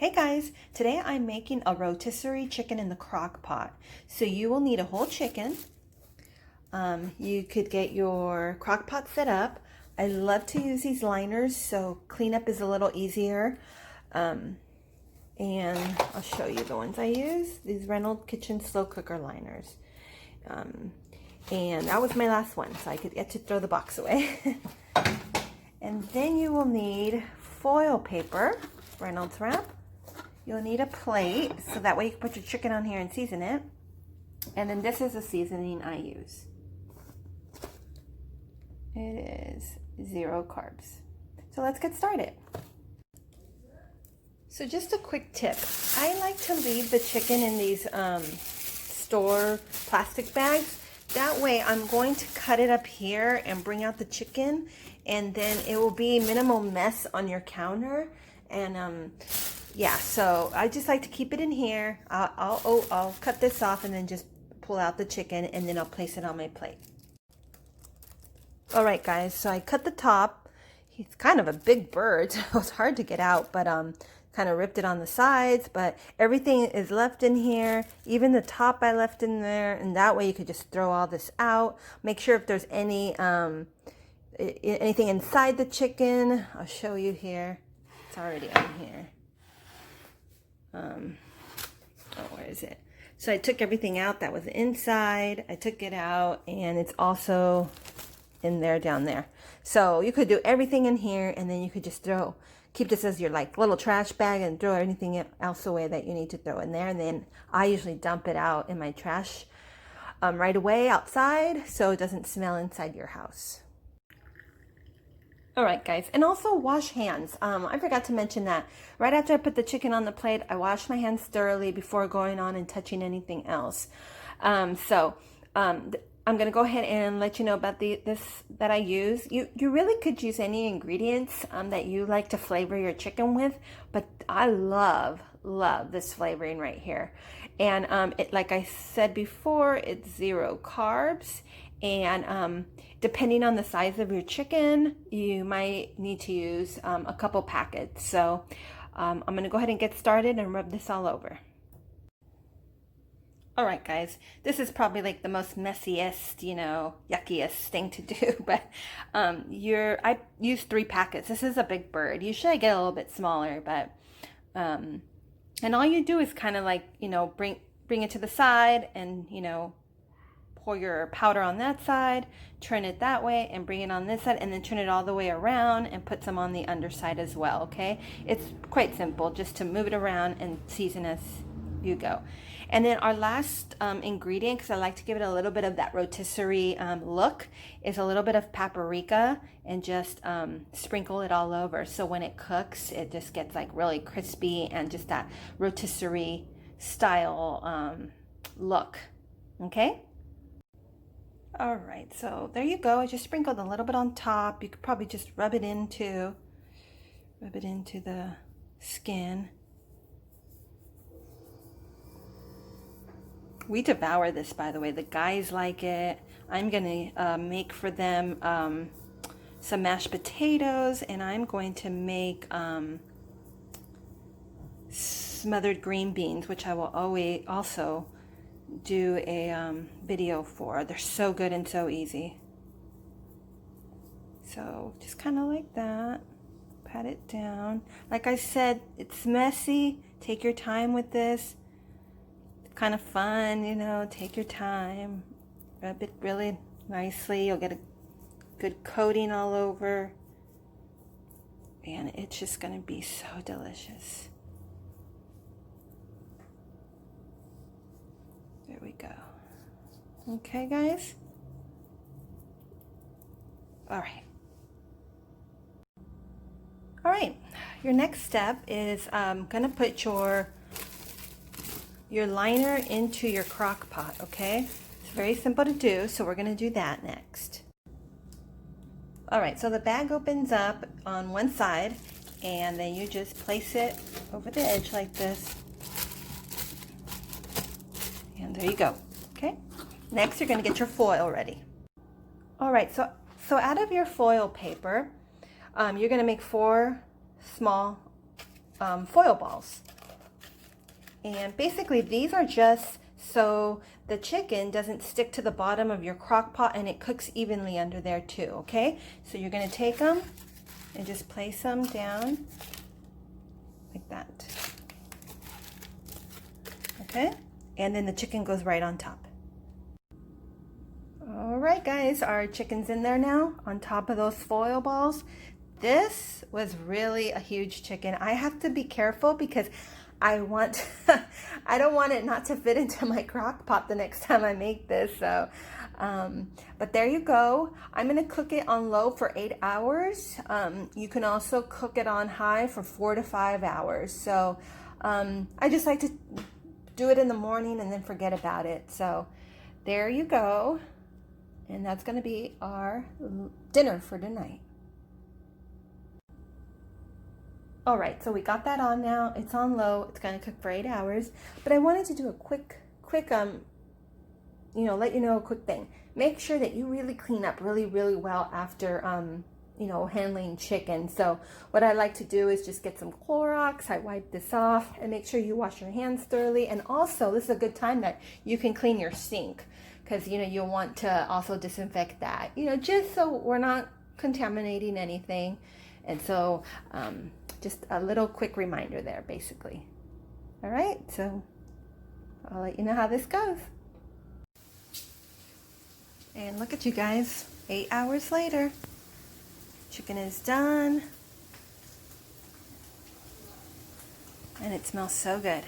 Hey guys, today I'm making a rotisserie chicken in the crock pot. So you will need a whole chicken. You could get your crock pot set up. I love to use these liners so cleanup is a little easier. And I'll show you the ones I use. These Reynolds Kitchen slow cooker liners. And that was my last one, so I could get to throw the box away. And then you will need foil paper, Reynolds wrap. You'll need a plate, so that way you can put your chicken on here and season it. And then this is the seasoning I use. It is 0 carbs. So let's get started. So just a quick tip. I like to leave the chicken in these store plastic bags. That way I'm going to cut it up here and bring out the chicken, and then it will be minimal mess on your counter. And yeah, so I just like to keep it in here. I'll cut this off and then just pull out the chicken, and then I'll place it on my plate. All right, guys, so I cut the top. He's kind of a big bird, so it was hard to get out, but kind of ripped it on the sides, but everything is left in here. Even the top I left in there, and that way you could just throw all this out. Make sure if there's anything inside the chicken. I'll show you here. It's already on here. Where is it? So I took everything out that was inside. I took it out, and it's also in there down there. So you could do everything in here, and then you could just keep this as your like little trash bag and throw anything else away that you need to throw in there. And then I usually dump it out in my trash right away outside, so it doesn't smell inside your house. All right, guys, and also wash hands. I forgot to mention that right after I put the chicken on the plate, I wash my hands thoroughly before going on and touching anything else. I'm gonna go ahead and let you know about this that I use. You really could use any ingredients that you like to flavor your chicken with, but I love this flavoring right here. And like I said before, it's 0 carbs. And depending on the size of your chicken, you might need to use a couple packets. So I'm gonna go ahead and get started and rub this all over. All right, guys, this is probably like the most messiest, yuckiest thing to do, but I used 3 packets. This is a big bird. Usually I get a little bit smaller, but and all you do is kind of like, bring it to the side and, pour your powder on that side, turn it that way and bring it on this side, and then turn it all the way around and put some on the underside as well, okay? It's quite simple, just to move it around and season as you go. And then our last ingredient, because I like to give it a little bit of that rotisserie look, is a little bit of paprika, and just sprinkle it all over. So when it cooks, it just gets like really crispy and just that rotisserie style look, okay? All right, so there you go. I just sprinkled a little bit on top. You could probably just rub it into the skin. We devour this, by the way. The guys like it. I'm gonna make for them some mashed potatoes, and I'm going to make smothered green beans, which I will always also do a video for. They're so good and so easy. So just kind of like that, pat it down. Like I said, it's messy. Take your time with this. It's kind of fun, take your time. Rub it really nicely. You'll get a good coating all over, and it's just gonna be so delicious. There we go. Okay, guys? All right. All right, your next step is gonna put your liner into your crock pot, okay? It's very simple to do, so we're gonna do that next. All right, so the bag opens up on one side, and then you just place it over the edge like this. And there you go, okay? Next, you're gonna get your foil ready. All right, so out of your foil paper, you're gonna make 4 small foil balls. And basically these are just so the chicken doesn't stick to the bottom of your crock pot and it cooks evenly under there too, okay? So you're gonna take them and just place them down like that, okay? And then the chicken goes right on top. All right, guys, our chicken's in there now on top of those foil balls. This was really a huge chicken. I have to be careful because I don't want it not to fit into my crock pot the next time I make this. So, but there you go. I'm gonna cook it on low for 8 hours. You can also cook it on high for 4 to 5 hours. So, I just like to do it in the morning and then forget about it. So, there you go. And that's gonna be our dinner for tonight. All right, so we got that on now. It's on low. It's gonna cook for 8 hours. But I wanted to do a quick, let you know a quick thing. Make sure that you really clean up really well after, handling chicken. So what I like to do is just get some Clorox. I wipe this off and make sure you wash your hands thoroughly. And also, this is a good time that you can clean your sink because, you'll want to also disinfect that, just so we're not contaminating anything. And so, just a little quick reminder there, basically. All right, so I'll let you know how this goes. And look at you guys, 8 hours later. Chicken is done. And it smells so good.